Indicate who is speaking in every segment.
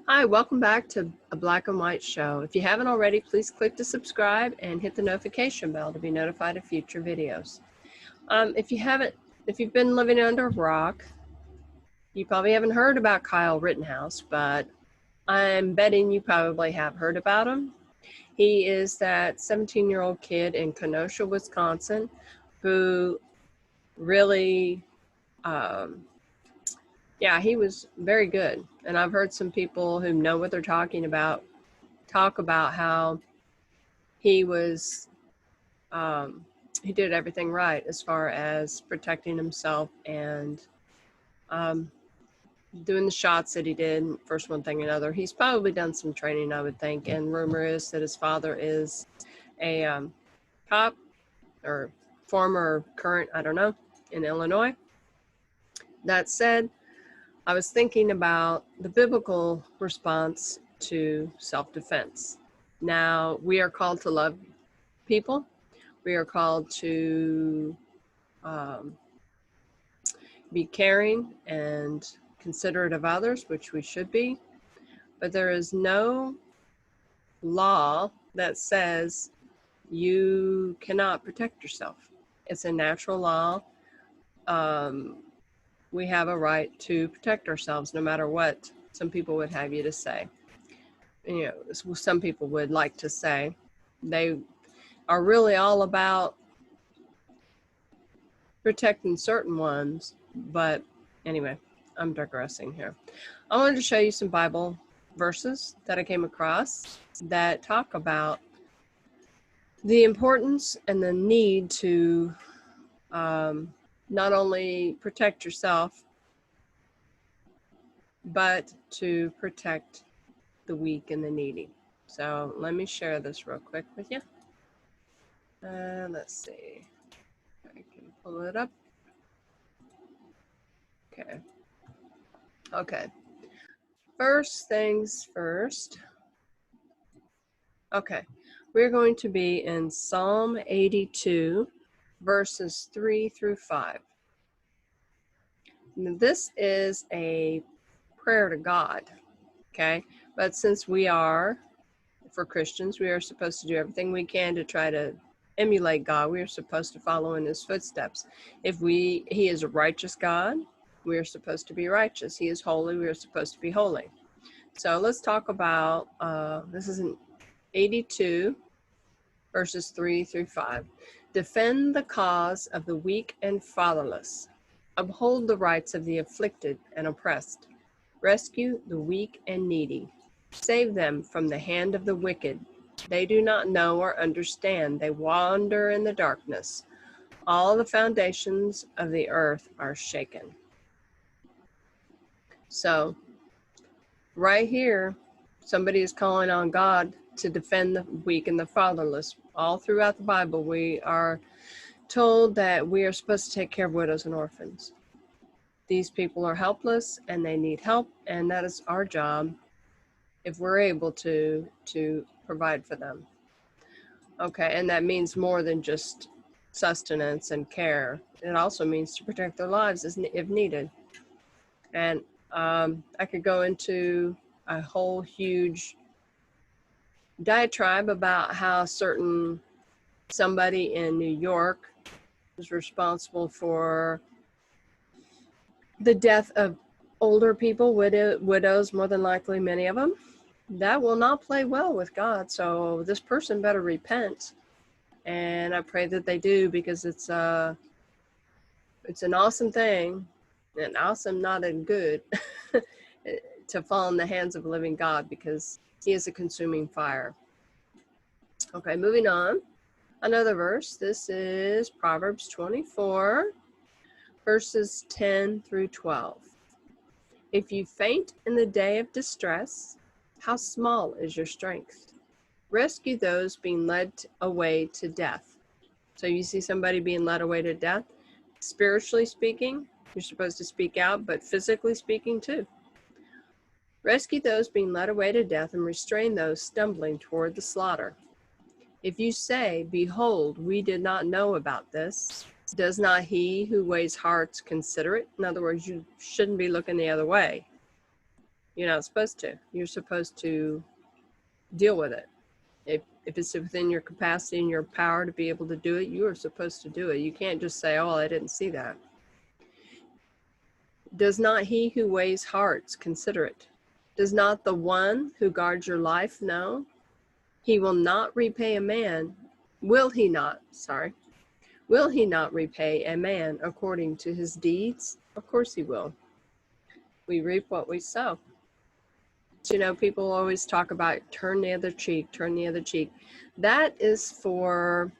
Speaker 1: Hi, welcome back to a Black and White show. If you haven't already, please click to subscribe and hit the notification bell to be notified of future videos. If you've been living under a rock, you probably haven't heard about Kyle Rittenhouse, but I'm betting you probably have heard about him. He is that 17-year-old kid in Kenosha, Wisconsin, who really, he was very good. And I've heard some people who know what they're talking about talk about how he was, he did everything right as far as protecting himself and doing the shots that he did, first one thing another. He's probably done some training, I would think, and rumor is that his father is a cop or former or current, I don't know, in Illinois. That said, I was thinking about the biblical response to self-defense. Now, we are called to love people. We are called to be caring and considerate of others, which we should be. But there is no law that says you cannot protect yourself. It's a natural law. We have a right to protect ourselves no matter what some people would have you to say. You know, some people would like to say. They are really all about protecting certain ones, but anyway, I'm digressing here. I wanted to show you some Bible verses that I came across that talk about the importance and the need to not only protect yourself, but to protect the weak and the needy. So let me share this real quick with you. Let's see. I can pull it up. Okay. First things first. Okay. We're going to be in Psalm 82, verses 3 through 5. Now, this is a prayer to God, okay? But since for Christians, we are supposed to do everything we can to try to emulate God. We are supposed to follow in his footsteps. He is a righteous God, we are supposed to be righteous. He is holy, we are supposed to be holy. So let's talk about, this is in 82, verses 3 through 5. Defend the cause of the weak and fatherless. Uphold the rights of the afflicted and oppressed. Rescue the weak and needy. Save them from the hand of the wicked. They do not know or understand. They wander in the darkness. All the foundations of the earth are shaken. So, right here, somebody is calling on God to defend the weak and the fatherless. All throughout the Bible, we are told that we are supposed to take care of widows and orphans. These people are helpless and they need help, and that is our job, if we're able to provide for them. Okay, and that means more than just sustenance and care. It also means to protect their lives if needed. And I could go into a whole huge diatribe about how somebody in New York is responsible for the death of older people, widows, more than likely, many of them. That will not play well with God. So this person better repent. And I pray that they do, because it's an awesome thing, and awesome not in good, to fall in the hands of a living God, because he is a consuming fire. Okay, moving on. Another verse. This is Proverbs 24, verses 10 through 12. If you faint in the day of distress, how small is your strength? Rescue those being led away to death. So you see somebody being led away to death. Spiritually speaking, you're supposed to speak out, but physically speaking too. Rescue those being led away to death and restrain those stumbling toward the slaughter. If you say, behold, we did not know about this, does not he who weighs hearts consider it? In other words, you shouldn't be looking the other way. You're not supposed to. You're supposed to deal with it. If it's within your capacity and your power to be able to do it, you are supposed to do it. You can't just say, oh, I didn't see that. Does not he who weighs hearts consider it? Does not the one who guards your life know? He will not repay a man. Will he not? Sorry. Will he not repay a man according to his deeds? Of course he will. We reap what we sow. You know, people always talk about turn the other cheek, turn the other cheek. That is for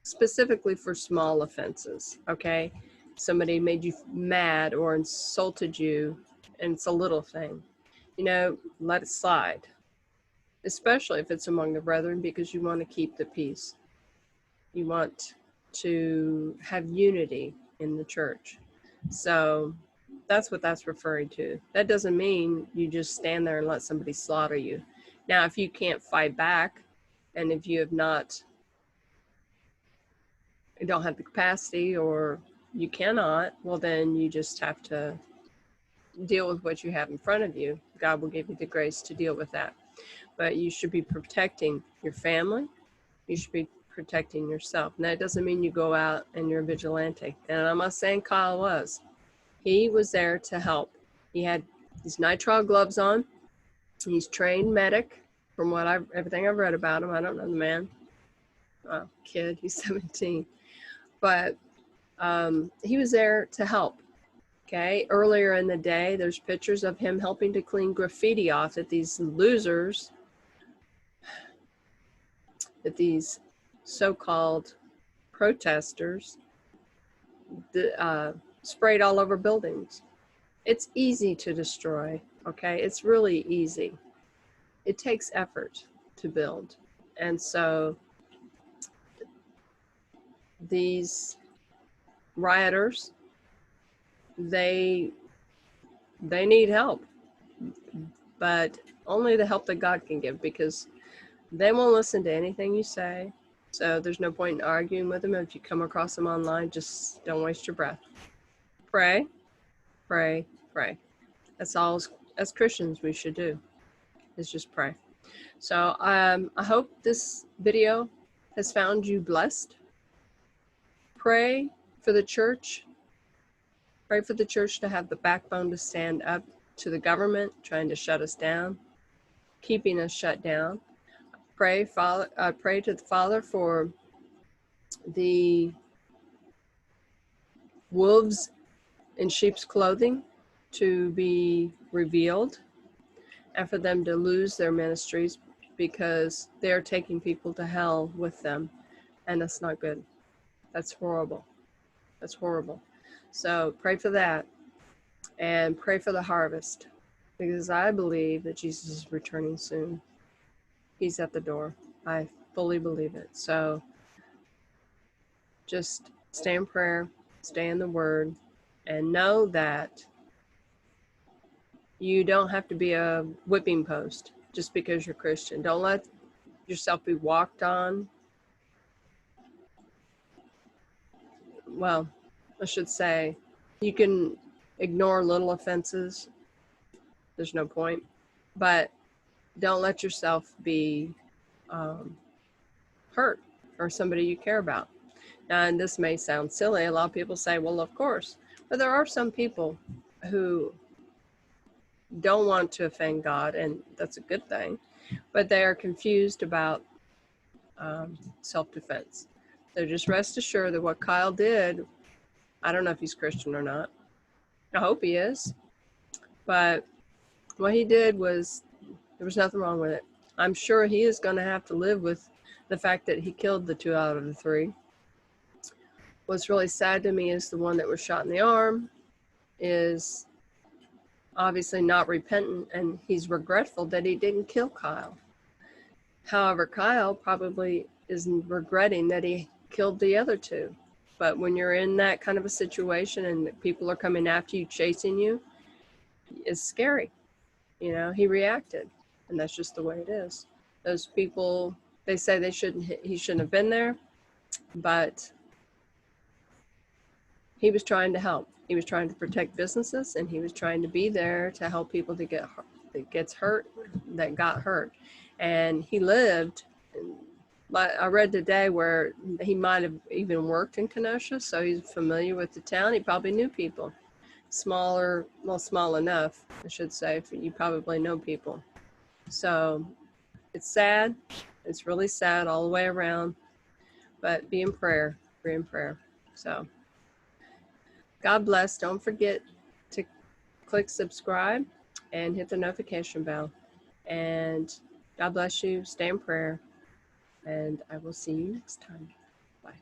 Speaker 1: specifically for small offenses, okay? Somebody made you mad or insulted you, and it's a little thing. You know, let it slide, especially if it's among the brethren, because you want to keep the peace. You want to have unity in the church. So that's what that's referring to. That doesn't mean you just stand there and let somebody slaughter you. Now, if you can't fight back, and if you have not, you don't have the capacity, or you cannot, well, then you just have to deal with what you have in front of you. God will give you the grace to deal with that. But you should be protecting your family. You should be protecting yourself. And that doesn't mean you go out and you're a vigilante. And I'm not saying Kyle was. He was there to help. He had these nitrile gloves on. He's trained medic from what everything I've read about him. I don't know the man. Kid, he's 17. But he was there to help. Okay. Earlier in the day, there's pictures of him helping to clean graffiti off that these losers, that these so-called protesters sprayed all over buildings. It's easy to destroy, okay? It's really easy. It takes effort to build. And so these rioters, they need help, but only the help that God can give, because they won't listen to anything you say. So there's no point in arguing with them. If you come across them online, just don't waste your breath. Pray, pray, pray. That's all as Christians we should do, is just pray. So I hope this video has found you blessed. Pray for the church. Pray for the church to have the backbone to stand up to the government trying to shut us down, keeping us shut down. Pray to the Father for the wolves in sheep's clothing to be revealed, and for them to lose their ministries, because they're taking people to hell with them, and that's not good. That's horrible. That's horrible. So pray for that, and pray for the harvest, because I believe that Jesus is returning soon. He's at the door. I fully believe it. So just stay in prayer, stay in the Word, and know that you don't have to be a whipping post just because you're Christian. Don't let yourself be walked on. Well, I should say, you can ignore little offenses. There's no point. But don't let yourself be hurt or somebody you care about. Now, and this may sound silly. A lot of people say, well, of course. But there are some people who don't want to offend God, and that's a good thing. But they are confused about self-defense. So just rest assured that what Kyle did, I don't know if he's Christian or not. I hope he is. But what he did was, there was nothing wrong with it. I'm sure he is going to have to live with the fact that he killed the 2 out of the 3. What's really sad to me is the one that was shot in the arm is obviously not repentant, and he's regretful that he didn't kill Kyle. However, Kyle probably is regretting that he killed the other 2. But when you're in that kind of a situation and people are coming after you, chasing you, it's scary. You know, he reacted, and that's just the way it is. Those people, they say he shouldn't have been there, but he was trying to help. He was trying to protect businesses, and he was trying to be there to help people that got hurt. And he lived. I read today where he might have even worked in Kenosha, so he's familiar with the town. He probably knew people. Smaller, well, small enough, I should say. You probably know people. So it's sad. It's really sad all the way around. But be in prayer. Be in prayer. So God bless. Don't forget to click subscribe and hit the notification bell. And God bless you. Stay in prayer. And I will see you next time. Bye.